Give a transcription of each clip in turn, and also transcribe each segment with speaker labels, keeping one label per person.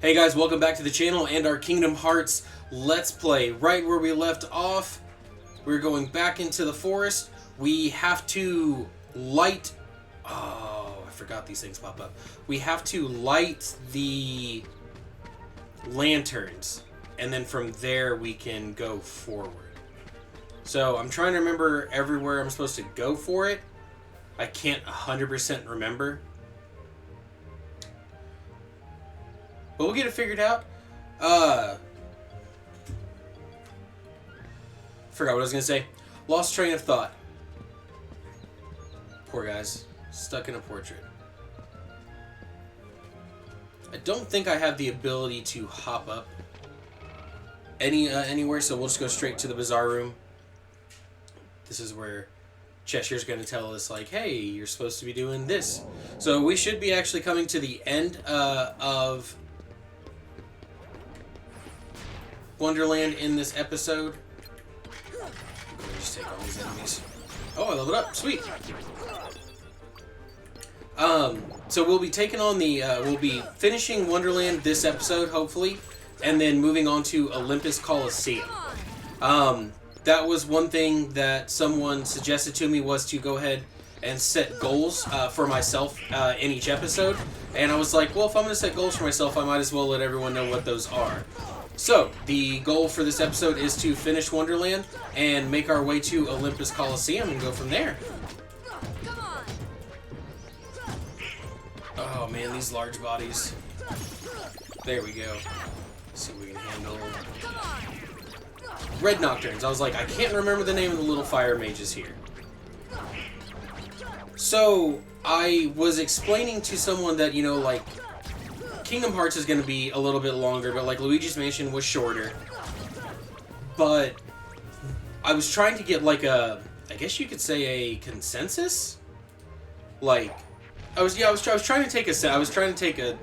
Speaker 1: Hey guys, welcome back to the channel and our Kingdom Hearts Let's Play. Right where we left off, we're going back into the forest. We have to light... Oh, I forgot these things pop up. We have to light the lanterns, and then from there we can go forward. So I'm trying to remember everywhere I'm supposed to go for it. I can't 100% remember. But we'll get it figured out. Forgot what I was going to say. Lost train of thought. Poor guys. Stuck in a portrait. I don't think I have the ability to hop up anywhere, so we'll just go straight to the bazaar room. This is where Cheshire's going to tell us, like, hey, you're supposed to be doing this. So we should be actually coming to the end of Wonderland in this episode. Let me just take all these enemies. Oh, I leveled up. Sweet. So we'll be taking on the, we'll be finishing Wonderland this episode, hopefully, and then moving on to Olympus Coliseum. That was one thing that someone suggested to me, was to go ahead and set goals for myself in each episode. And I was like, well, if I'm going to set goals for myself, I might as well let everyone know what those are. So, the goal for this episode is to finish Wonderland and make our way to Olympus Coliseum and go from there. Oh man, these large bodies. There we go. Let's see if we can handle Red Nocturnes. I was like, I can't remember the name of the little fire mages here. So, I was explaining to someone that, you know, like, Kingdom Hearts is going to be a little bit longer, but like Luigi's Mansion was shorter. But I was trying to get like a, I guess you could say a consensus. Like, I was trying to take a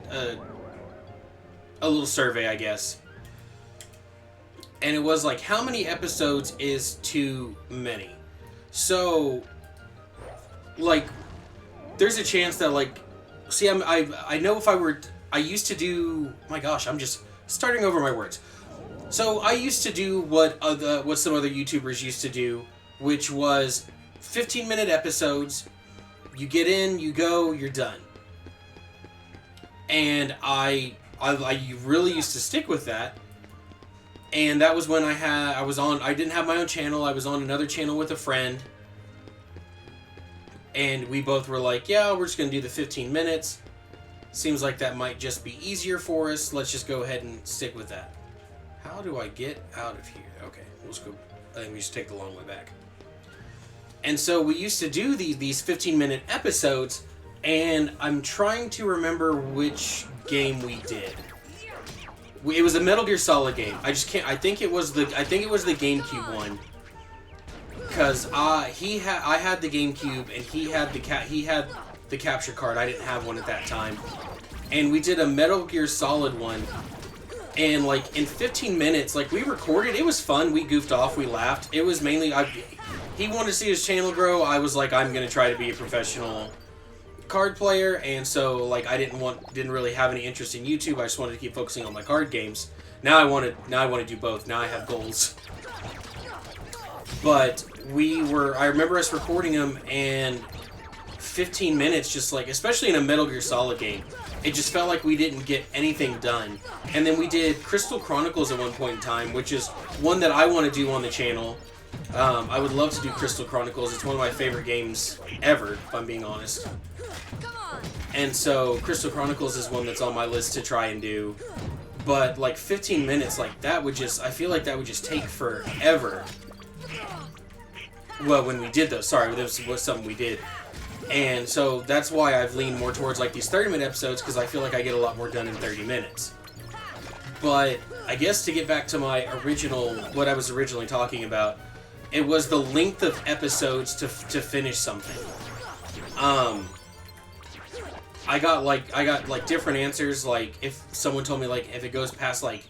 Speaker 1: little survey, I guess. And it was like, how many episodes is too many? So, like, there's a chance that, like, see, I know if I were, I used to do, my gosh, I'm just starting over my words. So I used to do what some other YouTubers used to do, which was 15-minute episodes. You get in, you go, you're done. And I really used to stick with that. And that was when I didn't have my own channel. I was on another channel with a friend. And we both were like, yeah, we're just going to do the 15 minutes. Seems like that might just be easier for us. Let's just go ahead and stick with that. How do I get out of here? Okay, we'll just go. I think we just take the long way back. And so we used to do these 15-minute episodes, and I'm trying to remember which game we did. It was a Metal Gear Solid game. I just can't. I think it was the GameCube one. Because I had the GameCube and he had the capture card. I didn't have one at that time. And we did a Metal Gear Solid one. And like in 15 minutes, like we recorded, it was fun. We goofed off, we laughed. It was mainly he wanted to see his channel grow. I was like, I'm gonna try to be a professional card player, and so like I didn't really have any interest in YouTube. I just wanted to keep focusing on my card games. Now I want to do both. Now I have goals. But I remember us recording them, and 15 minutes, just like, especially in a Metal Gear Solid game, it just felt like we didn't get anything done. And then we did Crystal Chronicles at one point in time, which is one that I want to do on the channel. I would love to do Crystal Chronicles. It's one of my favorite games ever, if I'm being honest. And so Crystal Chronicles is one that's on my list to try and do. But like 15 minutes, like that would just, I feel like that would just take forever. Well, when we did those, sorry, this was something we did. And so that's why I've leaned more towards like these 30-minute episodes, because I feel like I get a lot more done in 30 minutes. But I guess to get back to my what I was originally talking about, it was the length of episodes to finish something. I got like different answers. Like if someone told me like if it goes past like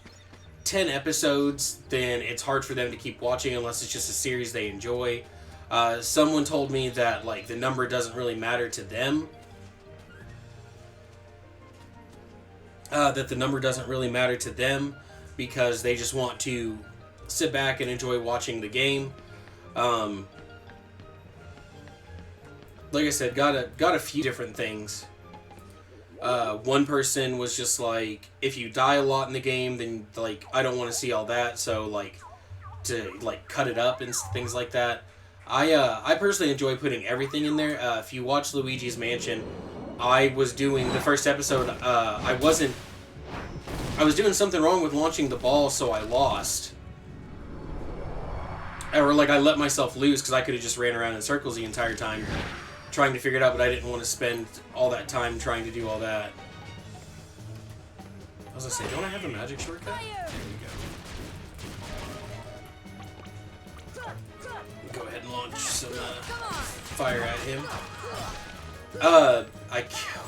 Speaker 1: 10 episodes, then it's hard for them to keep watching unless it's just a series they enjoy. Someone told me that like the number doesn't really matter to them. that the number doesn't really matter to them because they just want to sit back and enjoy watching the game. Like I said, got a few different things. One person was just like, if you die a lot in the game, then like I don't want to see all that, so like to like cut it up and things like that. I personally enjoy putting everything in there. If you watch Luigi's Mansion, I was doing the first episode. I was doing something wrong with launching the ball, so I lost. Or like I let myself lose because I could have just ran around in circles the entire time trying to figure it out, but I didn't want to spend all that time trying to do all that. I was gonna say, don't I have the magic shortcut? There we go. Go ahead and launch some fire at him.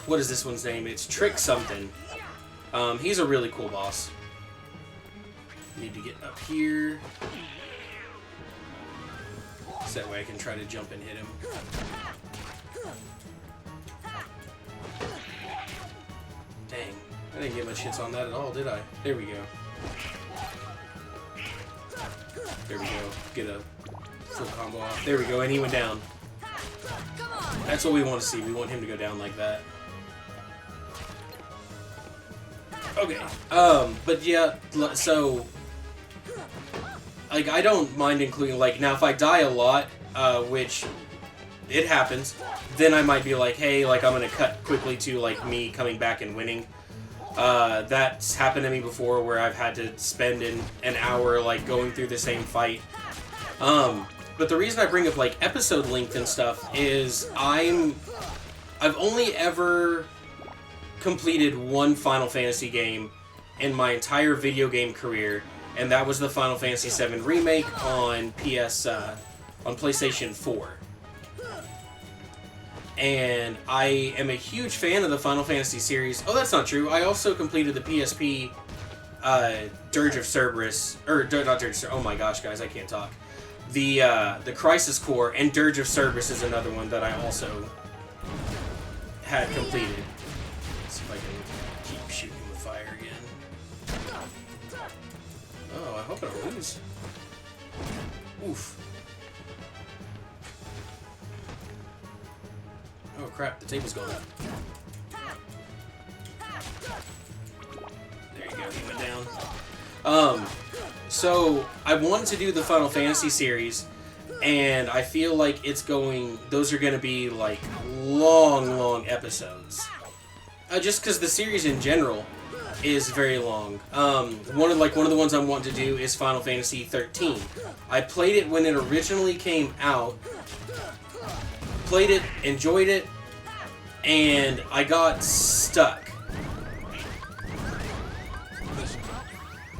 Speaker 1: What is this one's name? It's Trick something. He's a really cool boss. Need to get up here. So that way I can try to jump and hit him. Dang. I didn't get much hits on that at all, did I? There we go. There we go. Get a full combo off. There we go, and he went down. That's what we want to see. We want him to go down like that. Okay. But yeah, so like I don't mind including like now if I die a lot, which it happens, then I might be like, hey, like I'm gonna cut quickly to like me coming back and winning. That's happened to me before where I've had to spend an hour like going through the same fight. But the reason I bring up like episode length and stuff is I've only ever completed one Final Fantasy game in my entire video game career, and that was the Final Fantasy VII Remake on PlayStation 4. And I am a huge fan of the Final Fantasy series. Oh, that's not true. I also completed the PSP Dirge of Cerberus, or not Dirge. Oh my gosh, guys, I can't talk. The Crisis Core and Dirge of Cerberus is another one that I also had completed. Let's see if I can keep shooting with fire again. Oh, I hope I don't lose. Oof. Oh crap, the table's going up. There you go, he went down. So I wanted to do the Final Fantasy series, and I feel like those are going to be like long episodes. Just because the series in general is very long. One of the ones I'm wanting to do is Final Fantasy 13. I played it when it originally came out. Played it, enjoyed it, and I got stuck.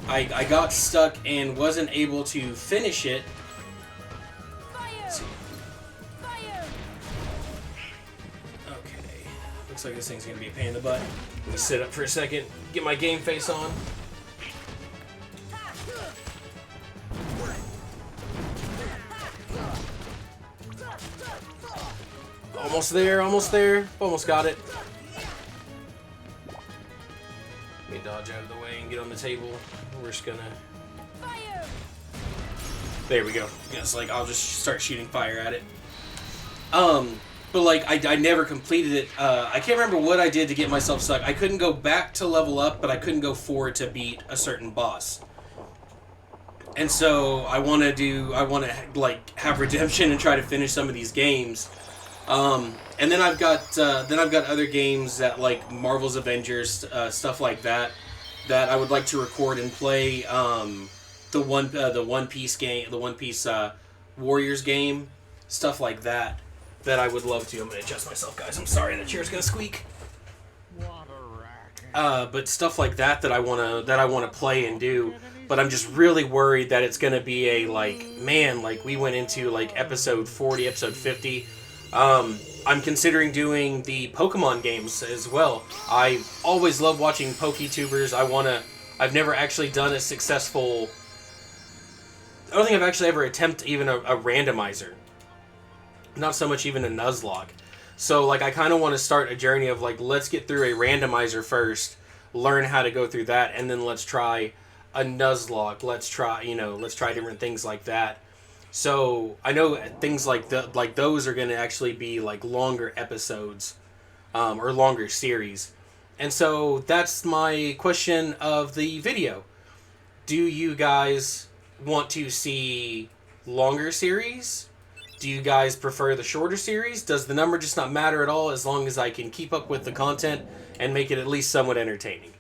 Speaker 1: I got stuck and wasn't able to finish it. Okay, looks like this thing's gonna be a pain in the butt. Let me sit up for a second, get my game face on. Almost there, almost got it. Let me dodge out of the way and get on the table. We're just gonna... There we go. Yes, like, I'll just start shooting fire at it. But like, I never completed it. I can't remember what I did to get myself stuck. I couldn't go back to level up, but I couldn't go forward to beat a certain boss. And so I want to like have redemption and try to finish some of these games. And then I've got other games that like Marvel's Avengers, stuff like that I would like to record and play. The One Piece game, the One Piece Warriors game, stuff like that I would love to. I'm gonna adjust myself, guys. I'm sorry, that chair's gonna squeak. But stuff like that I wanna play and do. But I'm just really worried that it's gonna be a like we went into like episode 40, episode 50. I'm considering doing the Pokemon games as well. I always love watching PokeTubers. I've never actually done a successful... I don't think I've actually ever attempted even a randomizer. Not so much even a Nuzlocke. So, like, I kind of want to start a journey of, like, let's get through a randomizer first learn how to go through that, and then let's try a Nuzlocke. Let's try, let's try different things like that. So I know things like those are going to actually be like longer episodes, or longer series. And so that's my question of the video. Do you guys want to see longer series? Do you guys prefer the shorter series? Does the number just not matter at all as long as I can keep up with the content and make it at least somewhat entertaining?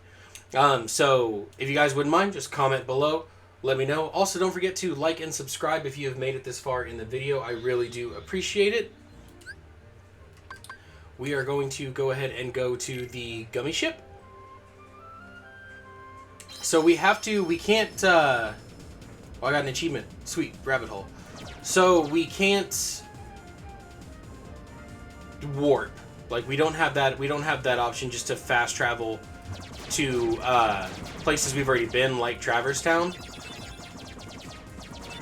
Speaker 1: So if you guys wouldn't mind, just comment below. Let me know. Also, don't forget to like and subscribe if you have made it this far in the video. I really do appreciate it. We are going to go ahead and go to the gummy ship. So we can't, oh, I got an achievement. Sweet, rabbit hole. So we can't warp. Like, we don't have that option just to fast travel to places we've already been, like Traverse Town.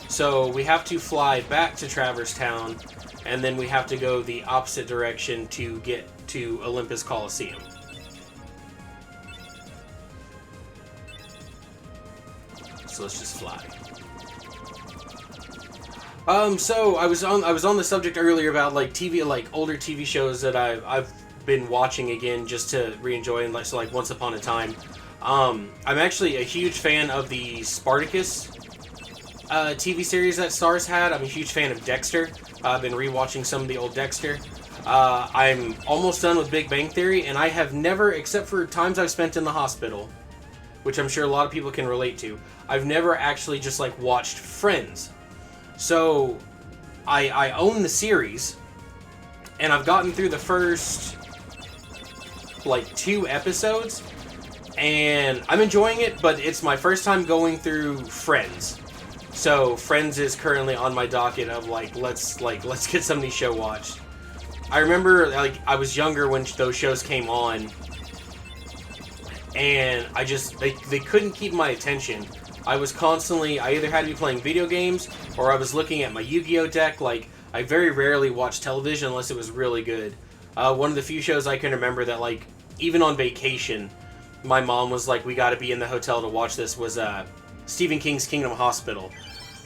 Speaker 1: So we have to fly back to Traverse Town, and then we have to go the opposite direction to get to Olympus Coliseum. So let's just fly. So I was on the subject earlier about like TV, like older TV shows that I've been watching again just to re-enjoy, and like Once Upon a Time. I'm actually a huge fan of the Spartacus TV series that Starz had. I'm a huge fan of Dexter. I've been re-watching some of the old Dexter. I'm almost done with Big Bang Theory, and I have never, except for times I've spent in the hospital, which I'm sure a lot of people can relate to, I've never actually just like watched Friends. So I own the series, and I've gotten through the first like 2 episodes, and I'm enjoying it, but it's my first time going through Friends. So Friends is currently on my docket of let's get some of these shows watched. I remember I was younger when those shows came on, and they couldn't keep my attention. I either had to be playing video games or I was looking at my Yu-Gi-Oh deck. Like, I very rarely watched television unless it was really good. One of the few shows I can remember that, like, even on vacation, my mom was like, we gotta be in the hotel to watch this, was Stephen King's Kingdom Hospital.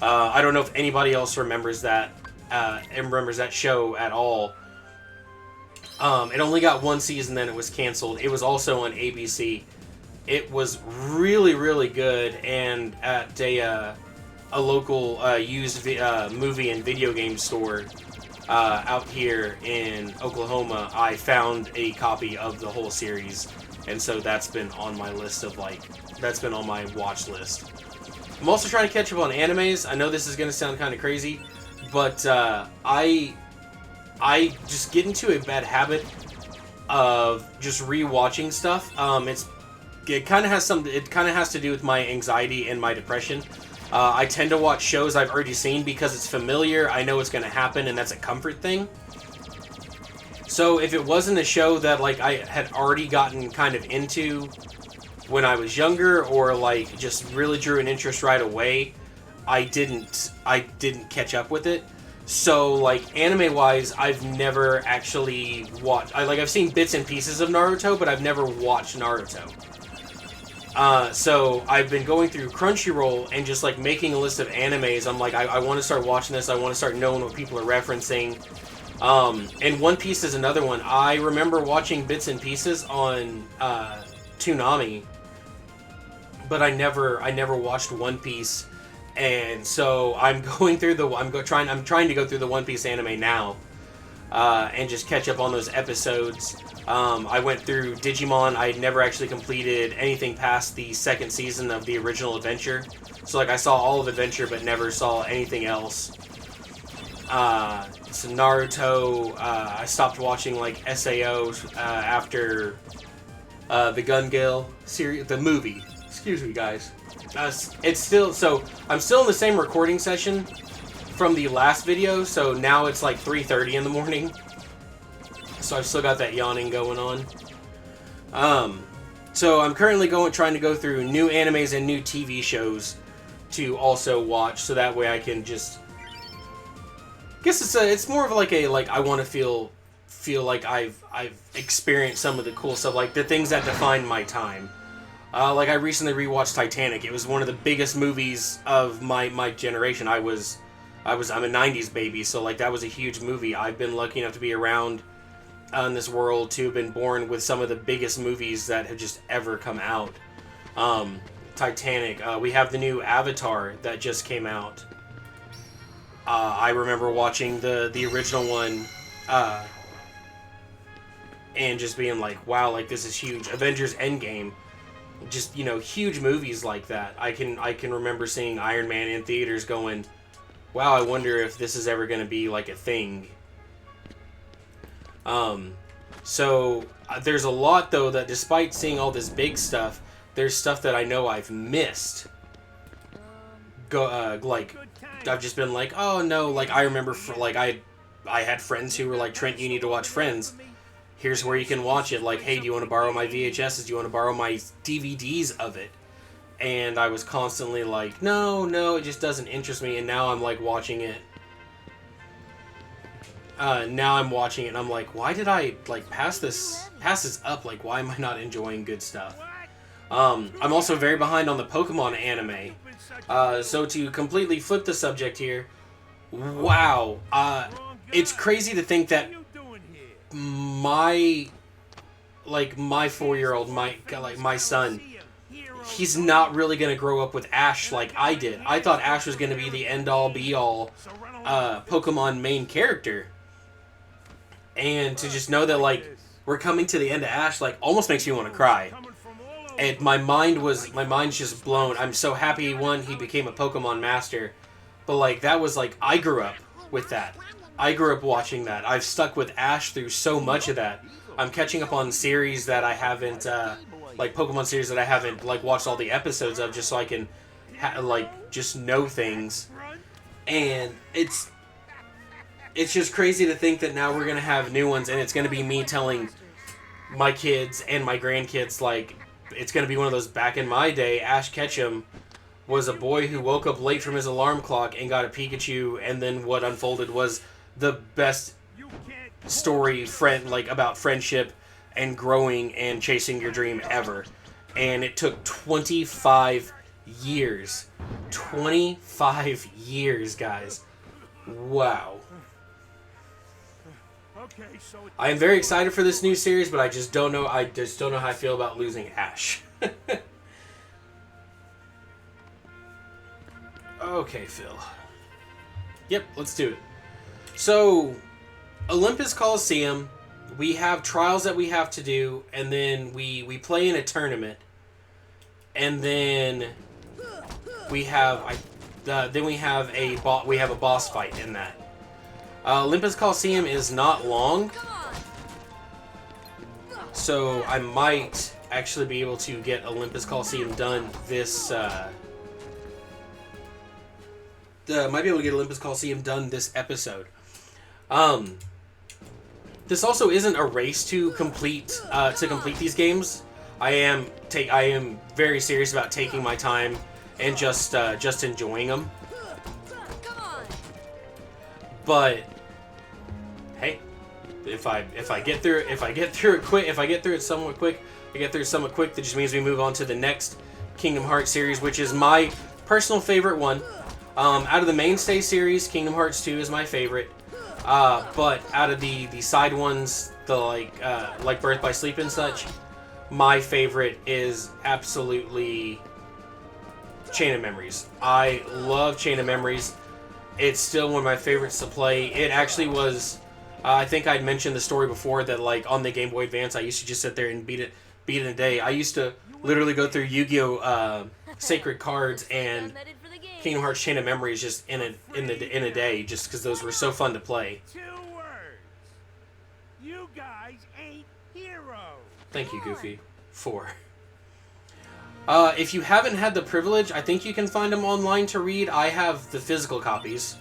Speaker 1: I don't know if anybody else remembers that show at all. It only got 1 season, then it was canceled. It was also on ABC. It was really, really good, and at a local used movie and video game store out here in Oklahoma, I found a copy of the whole series, and so that's been on my list of that's been on my watch list. I'm also trying to catch up on animes. I know this is going to sound kind of crazy, but I just get into a bad habit of just rewatching stuff. It kind of has to do with my anxiety and my depression. I tend to watch shows I've already seen because it's familiar. I know it's going to happen, and that's a comfort thing. So if it wasn't a show that I had already gotten kind of into when I was younger, or just really drew an interest right away, I didn't catch up with it. So anime wise, I've never actually watched. I've seen bits and pieces of Naruto, but I've never watched Naruto. So I've been going through Crunchyroll and just making a list of animes. I'm I want to start watching this. I want to start knowing what people are referencing. And One Piece is another one. I remember watching bits and pieces on Toonami, but I never watched One Piece. And so I'm going through I'm trying to go through the One Piece anime now, and just catch up on those episodes. I went through Digimon. I had never actually completed anything past the 2nd season of the original Adventure. So I saw all of Adventure, but never saw anything else. So Naruto, I stopped watching SAO after the Gun Gale series, the movie. Excuse me, guys. It's still, so I'm still in the same recording session from the last video, so now it's 3:30 in the morning. So I've still got that yawning going on. So I'm currently trying to go through new animes and new TV shows to also watch, so that way I can just, I guess it's more of I want to feel like I've experienced some of the cool stuff, the things that define my time. Like I recently rewatched Titanic. It was one of the biggest movies of my generation. I'm a '90s baby, so like that was a huge movie. I've been lucky enough to be around in this world to have been born with some of the biggest movies that have just ever come out. Titanic. We have the new Avatar that just came out. I remember watching the original one, and just being like, wow, like this is huge. Avengers Endgame, just, you know, huge movies like that. I can remember seeing Iron Man in theaters going, wow, I wonder if this is ever going to be like a thing. So there's a lot though that despite seeing all this big stuff, there's stuff that I know I've missed. Like I've just been like, oh no, like I remember I had friends who were like, Trent, you need to watch Friends. Here's where you can watch it. Like, hey, do you want to borrow my VHSs? Do you want to borrow my DVDs of it? And I was constantly like, no, it just doesn't interest me. And now I'm like watching it. Now I'm watching it and I'm like, why did I like pass this up? Like, why am I not enjoying good stuff? I'm also very behind on the Pokemon anime. So to completely flip the subject here, wow, it's crazy to think that my 4-year-old, my son, he's not really gonna grow up with Ash like I did. I thought Ash was gonna be the end-all be-all Pokemon main character, and to just know that like we're coming to the end of Ash, like almost makes me want to cry. And my mind's just blown. I'm so happy he became a Pokemon master, but like that was like I grew up with that. I grew up watching that. I've stuck with Ash through so much of that. I'm catching up on series that I haven't, like Pokemon series that I haven't like watched all the episodes of, just so I can just know things. And it's just crazy to think that now we're gonna have new ones, and it's gonna be me telling my kids and my grandkids like it's gonna be one of those back in my day. Ash Ketchum was a boy who woke up late from his alarm clock and got a Pikachu, and then what unfolded was the best story about friendship and growing and chasing your dream ever. And it took 25 years. 25 years, guys. Wow. I am very excited for this new series, but I just don't know how I feel about losing Ash. Okay, Phil. Yep, let's do it. So, Olympus Coliseum, we have trials that we have to do, and then we play in a tournament, and then we have a boss fight in that. Olympus Coliseum is not long, so I might actually be able to get Olympus Coliseum done this. Might be able to get Olympus Coliseum done this episode. This also isn't a race to complete these games. I am very serious about taking my time and just enjoying them. But hey, if I get through it somewhat quick, that just means we move on to the next Kingdom Hearts series, which is my personal favorite one. Out of the mainstay series, Kingdom Hearts 2 is my favorite. But out of the side ones, the like Birth by Sleep and such, my favorite is absolutely Chain of Memories. I love Chain of Memories. It's still one of my favorites to play. It actually was. I think I'd mentioned the story before that like on the Game Boy Advance, I used to just sit there and beat it in a day. I used to literally go through Yu-Gi-Oh! Sacred Cards and Kingdom Hearts Chain of Memories just in a day, just because those were so fun to play.
Speaker 2: 2 words. You guys ain't heroes.
Speaker 1: Thank you, Goofy. 4. If you haven't had the privilege, I think you can find them online to read. I have the physical copies.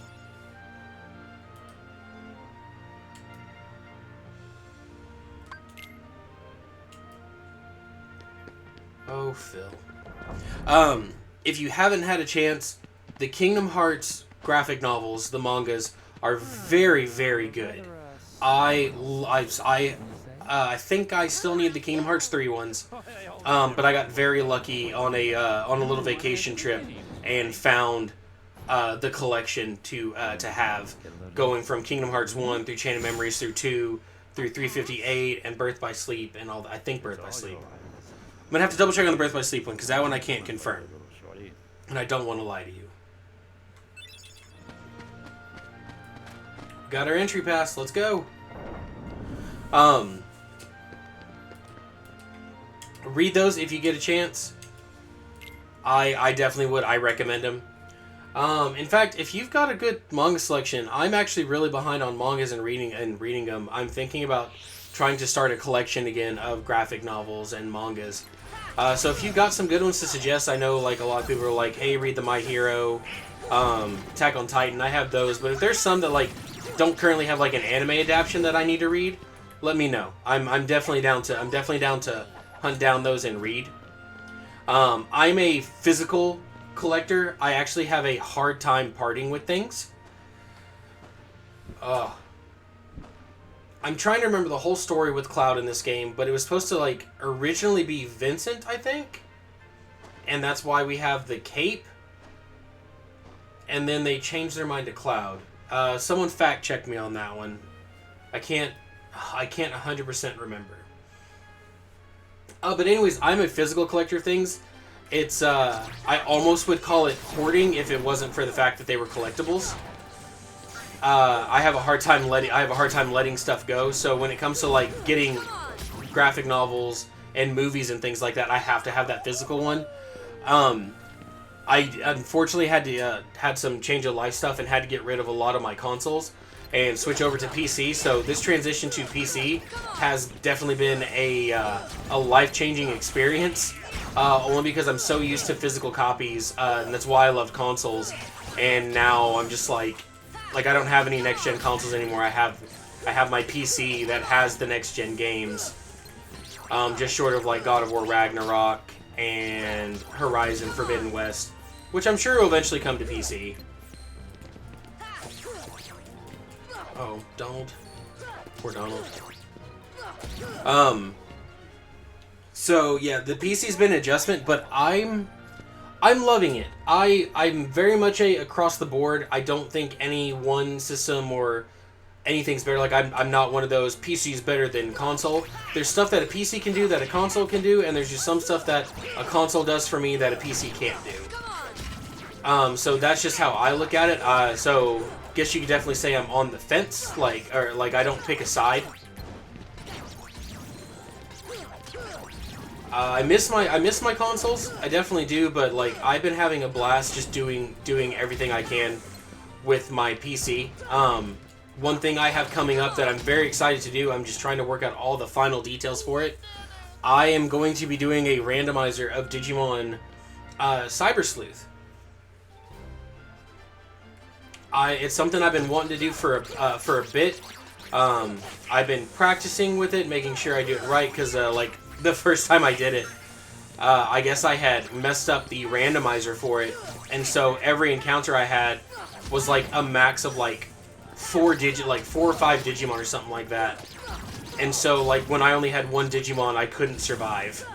Speaker 1: Oh, Phil. If you haven't had a chance, the Kingdom Hearts graphic novels, the mangas, are very, very good. I think I still need the Kingdom Hearts 3 ones. But I got very lucky on a little vacation trip and found the collection to have, going from Kingdom Hearts 1 through Chain of Memories through 2 through 358 and Birth by Sleep and all that. I think Birth by Sleep. I'm gonna have to double check on the Birth by Sleep one because that one I can't confirm, and I don't want to lie to you. Got our entry pass. Let's go. Read those if you get a chance. I definitely would. I recommend them. In fact, if you've got a good manga selection, I'm actually really behind on mangas and reading them. I'm thinking about trying to start a collection again of graphic novels and mangas. So if you've got some good ones to suggest, I know like a lot of people are like, hey, read the My Hero, Attack on Titan. I have those, but if there's some that like don't currently have like an anime adaptation that I need to read, let me know. I'm definitely down to hunt down those and read. I'm a physical collector. I actually have a hard time parting with things. I'm trying to remember the whole story with Cloud in this game, but it was supposed to like originally be Vincent, I think, and that's why we have the cape. And then they changed their mind to Cloud. Someone fact checked me on that one. I can't 100% remember. But anyways, I'm a physical collector of things. It's I almost would call it hoarding if it wasn't for the fact that they were collectibles. I have a hard time letting stuff go. So when it comes to like getting graphic novels and movies and things like that, I have to have that physical one. I unfortunately had some change of life stuff and had to get rid of a lot of my consoles and switch over to PC. So this transition to PC has definitely been a life-changing experience. Only because I'm so used to physical copies, and that's why I loved consoles. And now I'm just like I don't have any next-gen consoles anymore. I have my PC that has the next-gen games, just short of like God of War Ragnarok and Horizon Forbidden West, which I'm sure will eventually come to PC. Oh, Donald. Poor Donald. So yeah, the PC's been an adjustment, but I'm loving it. I'm very much a across the board. I don't think any one system or anything's better. Like I'm not one of those PC's better than console. There's stuff that a PC can do that a console can do, and there's just some stuff that a console does for me that a PC can't do. So that's just how I look at it. So guess you could definitely say I'm on the fence, like I don't pick a side. I miss my consoles. I definitely do, but like I've been having a blast just doing everything I can with my PC. One thing I have coming up that I'm very excited to do, I'm just trying to work out all the final details for it. I am going to be doing a randomizer of Digimon Cyber Sleuth. It's something I've been wanting to do for a bit. I've been practicing with it, making sure I do it right, because like the first time I did it, I guess I had messed up the randomizer for it, and so every encounter I had was like a max of like 4 or 5 Digimon or something like that. And so like when I only had one Digimon, I couldn't survive,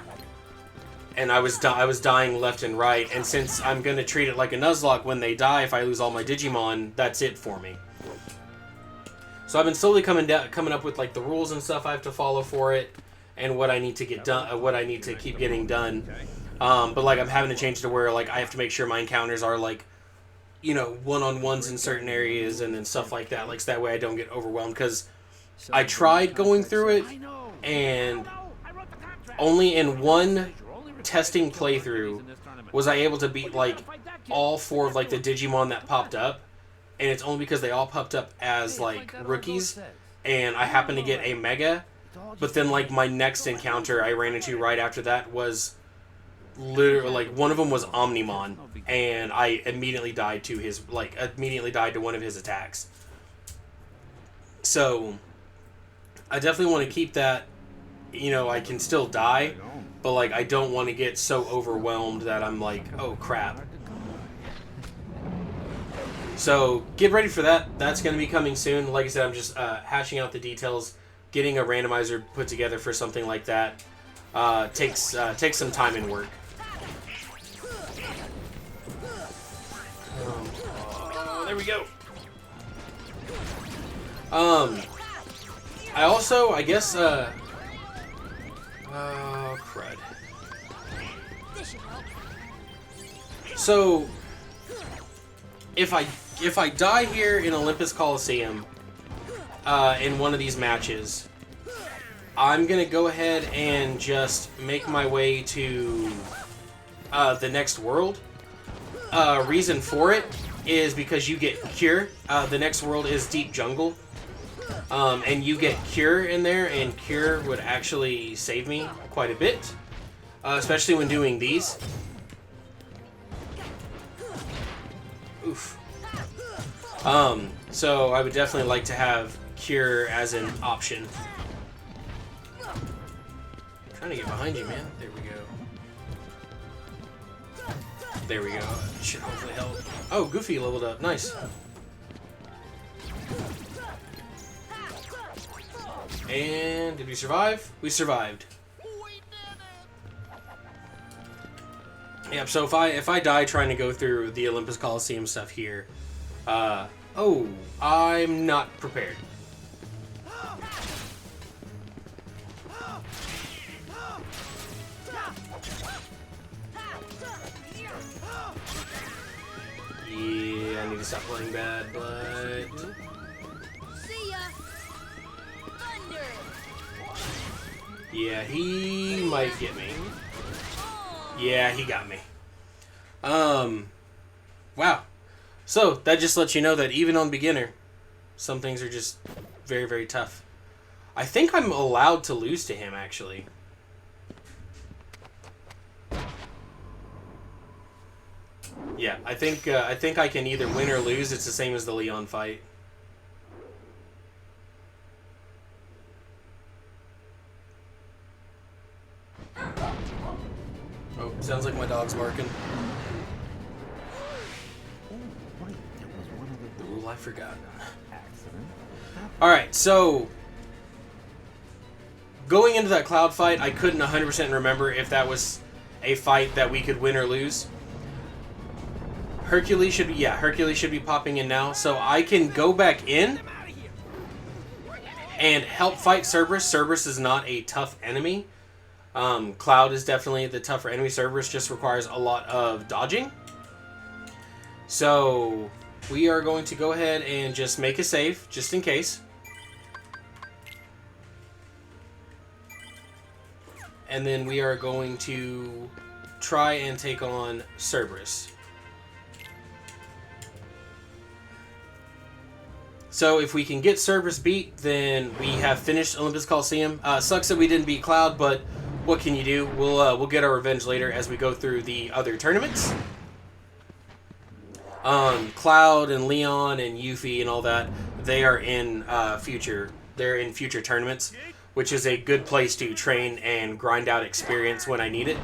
Speaker 1: and I was dying left and right. And since I'm gonna treat it like a Nuzlocke, when they die, if I lose all my Digimon, that's it for me. So I've been slowly coming up with like the rules and stuff I have to follow for it, and what I need to get done, what I need to keep getting done. But like I'm having to change to where like I have to make sure my encounters are like, you know, one-on-ones in certain areas and then stuff like that, like so that way I don't get overwhelmed. Because I tried going through it, and only in one testing playthrough was I able to beat like all 4 of like the Digimon that popped up, and it's only because they all popped up as like rookies, and I happened to get a Mega. But then like my next encounter I ran into right after that was literally like one of them was Omnimon, and I immediately died to one of his attacks. So I definitely want to keep that, you know, I can still die, but like I don't want to get so overwhelmed that I'm like, oh crap. So get ready for that. That's going to be coming soon. Like I said, I'm just hashing out the details, getting a randomizer put together for something like that. takes some time and work. There we go. I also, I guess, oh, crud. So, if I die here in Olympus Coliseum, in one of these matches, I'm gonna go ahead and just make my way to the next world. Reason for it is because you get Cure. The next world is Deep Jungle. And you get Cure in there, and Cure would actually save me quite a bit. Especially when doing these. Oof. So I would definitely like to have Cure as an option. I'm trying to get behind you, man. There we go. There we go. Should hopefully help. Oh, Goofy leveled up. Nice. And did we survive? We survived. Yeah, so if I die trying to go through the Olympus Coliseum stuff here, oh, I'm not prepared. Yeah, I need to stop playing bad, but...
Speaker 3: See ya. Thunder.
Speaker 1: Yeah, he might get me. Yeah, he got me. Wow. So, that just lets you know that even on beginner, some things are just very, very tough. I think I'm allowed to lose to him, actually. Yeah, I think I can either win or lose. It's the same as the Leon fight. Oh, sounds like my dog's barking. The rule I forgot. Alright, so... going into that Cloud fight, I couldn't 100% remember if that was a fight that we could win or lose. Hercules should be... yeah, Hercules should be popping in now. So I can go back in and help fight Cerberus. Cerberus is not a tough enemy. Cloud is definitely the tougher enemy. Cerberus just requires a lot of dodging. So we are going to go ahead and just make a save, just in case. And then we are going to try and take on Cerberus. So if we can get Cerberus beat, then we have finished Olympus Coliseum. Sucks that we didn't beat Cloud, but what can you do? We'll get our revenge later as we go through the other tournaments. Cloud and Leon and Yuffie and all that, they are in future tournaments, which is a good place to train and grind out experience when I need it.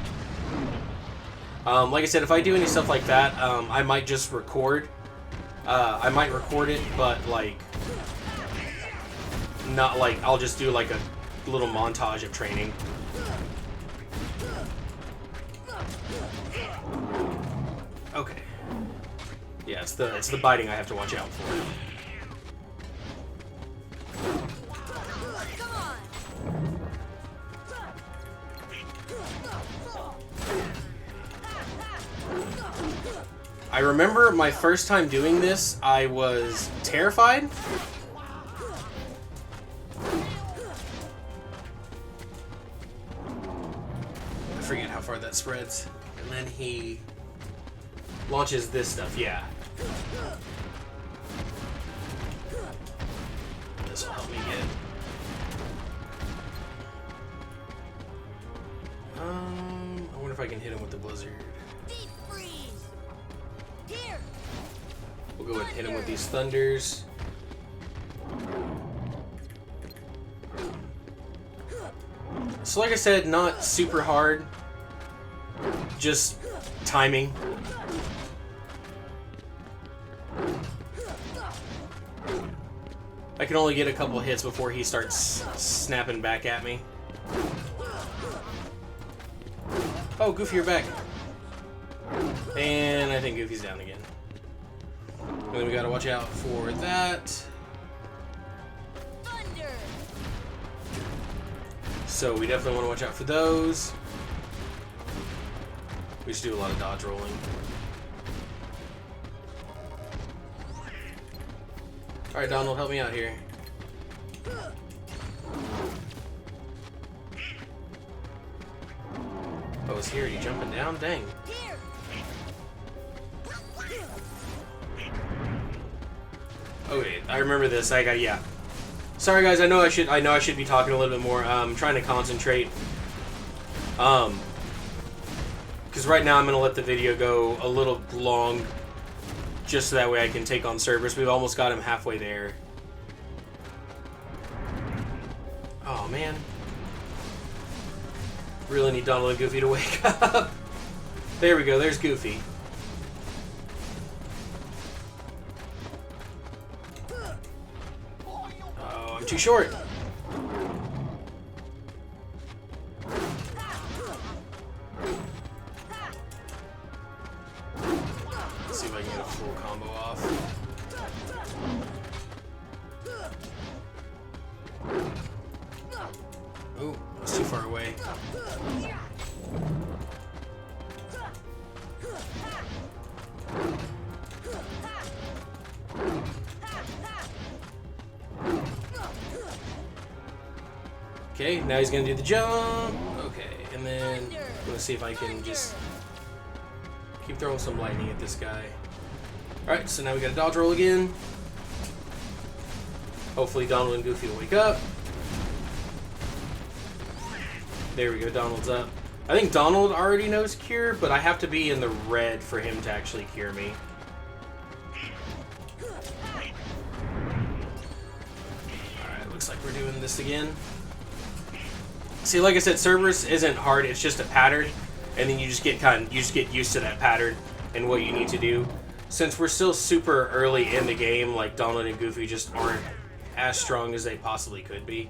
Speaker 1: Like I said, if I do any stuff like that, I might just record. I might record it, but like, not like, I'll just do like a little montage of training. Okay. Yeah, it's the biting I have to watch out for. I remember my first time doing this, I was terrified. I forget how far that spreads. And then he launches this stuff, yeah. This will help me get. I wonder if I can hit him with the blizzard.
Speaker 3: Deep freeze. Here.
Speaker 1: We'll go ahead and hit him with these thunders. So like I said, not super hard. Just timing. I can only get a couple hits before he starts snapping back at me. Oh, Goofy, you're back. And I think Goofy's down again. And then we gotta watch out for that.
Speaker 3: Thunder.
Speaker 1: So we definitely want to watch out for those. We just do a lot of dodge rolling. Alright, Donald, help me out here. Oh, it's here. Are you jumping down? Dang.
Speaker 3: Here.
Speaker 1: Okay, I remember this. I got, yeah. Sorry guys, I know I should be talking a little bit more. I'm trying to concentrate. Because right now I'm gonna let the video go a little long, just so that way I can take on Cerberus. We've almost got him halfway there. Oh man, really need Donald and Goofy to wake up. There we go. There's Goofy. Oh, I'm too short. Let's see if I can get a full combo off. Oh, that's too far away. Okay, now he's gonna do the jump. Okay, and then I'm gonna see if I can just keep throwing some lightning at this guy. Alright, so now we got a dodge roll again. Hopefully Donald and Goofy will wake up. There we go, Donald's up. I think Donald already knows cure, but I have to be in the red for him to actually cure me. Alright, looks like we're doing this again. See, like I said, Cerberus isn't hard, it's just a pattern, and then you just get used to that pattern and what you need to do. Since we're still super early in the game, like Donald and Goofy just aren't as strong as they possibly could be.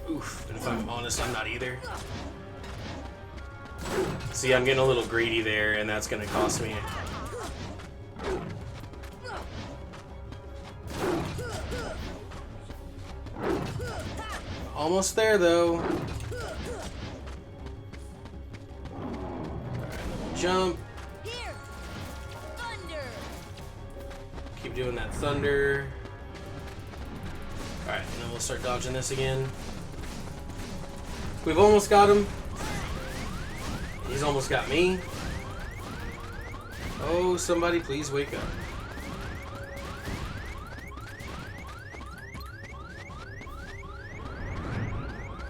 Speaker 1: Oof, and if I'm honest, I'm not either. See, I'm getting a little greedy there, and that's gonna cost me. Almost there, though. Alright, jump.
Speaker 3: Here. Thunder.
Speaker 1: Keep doing that thunder. Alright, and then we'll start dodging this again. We've almost got him. He's almost got me. Oh, somebody please wake up.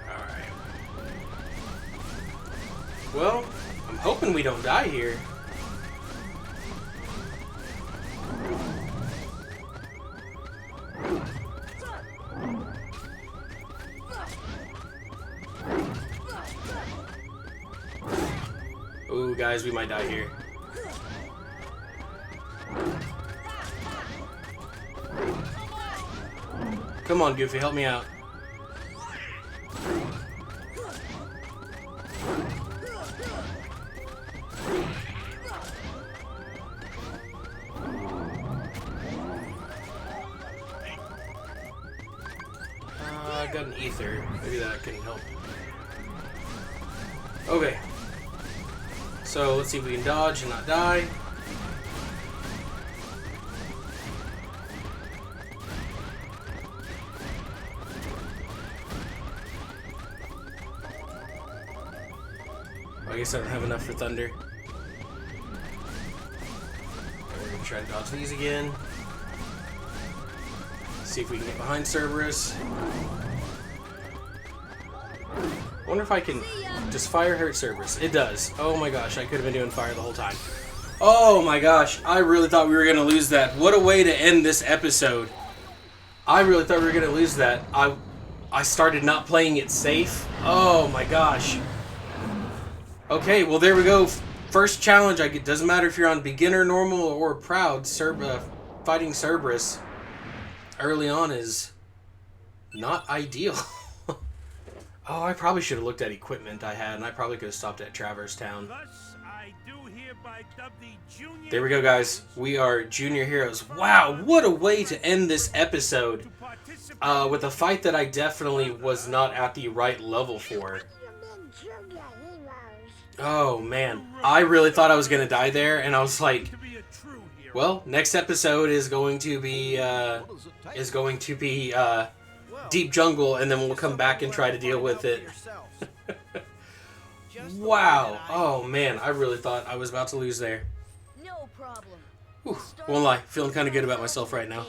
Speaker 1: Alright. Well, I'm hoping we don't die here. Ooh, guys, we might die here. Come on, Goofy, help me out. I got an ether. Maybe that can help. Okay. So let's see if we can dodge and not die. I guess I don't have enough for thunder. We're gonna try to dodge these again. See if we can get behind Cerberus. I wonder if I can... Does fire hurt Cerberus? It does. Oh my gosh, I could have been doing fire the whole time. Oh my gosh, I really thought we were going to lose that. What a way to end this episode. I really thought we were going to lose that. I started not playing it safe. Oh my gosh. Okay, well there we go. First challenge. It doesn't matter if you're on beginner, normal, or proud. Fighting Cerberus early on is not ideal. Oh, I probably should have looked at equipment I had, and I probably could have stopped at Traverse Town.
Speaker 2: Thus, I do hereby dub the junior.
Speaker 1: There we go, guys. We are junior heroes. Wow, what a way to end this episode. With a fight that I definitely was not at the right level for. Oh, man. I really thought I was going to die there, and I was like, well, next episode is going to be, Deep Jungle, and then we'll come back and try to deal with it. Wow. Oh, man. I really thought I was about to lose there.
Speaker 3: No problem.
Speaker 1: Whew. Won't lie. Feeling kind of good about myself right now.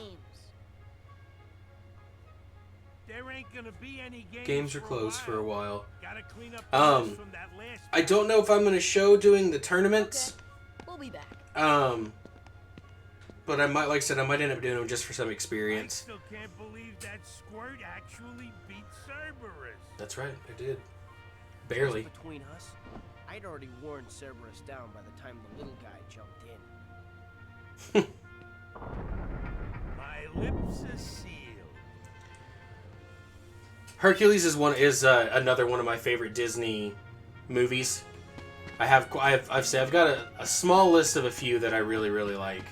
Speaker 2: There ain't gonna be any
Speaker 1: Games are closed for a while.
Speaker 2: Gotta clean up from that last
Speaker 1: I don't know if I'm going to show doing the tournaments.
Speaker 3: Okay. We'll be back.
Speaker 1: But I might, like I said, I might end up doing them just for some experience.
Speaker 2: Still can't believe that Squirt actually beat Cerberus.
Speaker 1: That's right, I did. Barely.
Speaker 4: Just between us, I'd already worn Cerberus down by the time the little guy jumped in.
Speaker 2: My lips are sealed.
Speaker 1: Hercules is another one of my favorite Disney movies. I've got a small list of a few that I really, really like.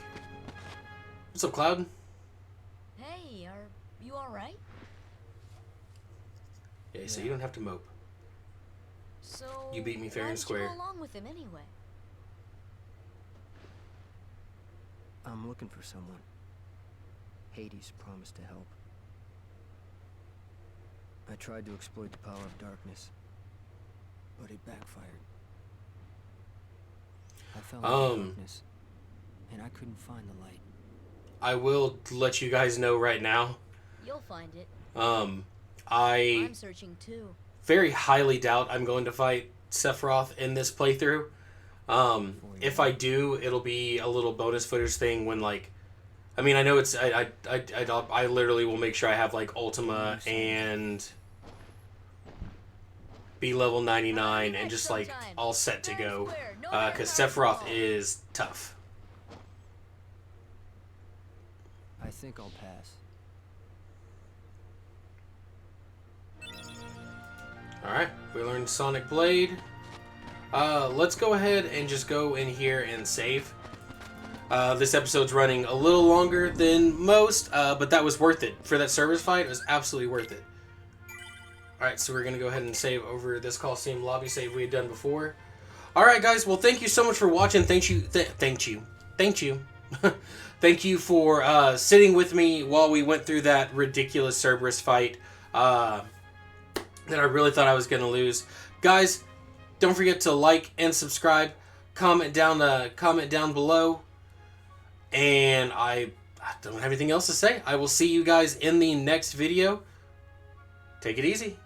Speaker 1: What's up, Cloud?
Speaker 3: Hey, are you alright?
Speaker 1: Yeah, so you don't have to mope.
Speaker 3: So
Speaker 1: You beat me fair
Speaker 3: why
Speaker 1: and
Speaker 3: did
Speaker 1: square.
Speaker 3: You go along with him anyway?
Speaker 4: I'm looking for someone. Hades promised to help. I tried to exploit the power of darkness, but it backfired. I fell into darkness, and I couldn't find the light.
Speaker 1: I will let you guys know right now.
Speaker 3: You'll find it.
Speaker 1: I
Speaker 3: I'm searching too.
Speaker 1: very highly doubt I'm going to fight Sephiroth in this playthrough. If I do, it'll be a little bonus footage thing when, like, I mean, I know it's, I literally will make sure I have, like, Ultima and be level 99 and just, like, all set to go. Because Sephiroth is tough.
Speaker 4: I think I'll pass.
Speaker 1: Alright, we learned Sonic Blade. Let's go ahead and just go in here and save. This episode's running a little longer than most, but that was worth it. For that Cerberus fight, it was absolutely worth it. Alright, so we're going to go ahead and save over this Coliseum lobby save we had done before. Alright, guys, well, thank you so much for watching. Thank you. Thank you. Thank you for sitting with me while we went through that ridiculous Cerberus fight that I really thought I was going to lose. Guys, don't forget to like and subscribe. Comment down below. And I don't have anything else to say. I will see you guys in the next video. Take it easy.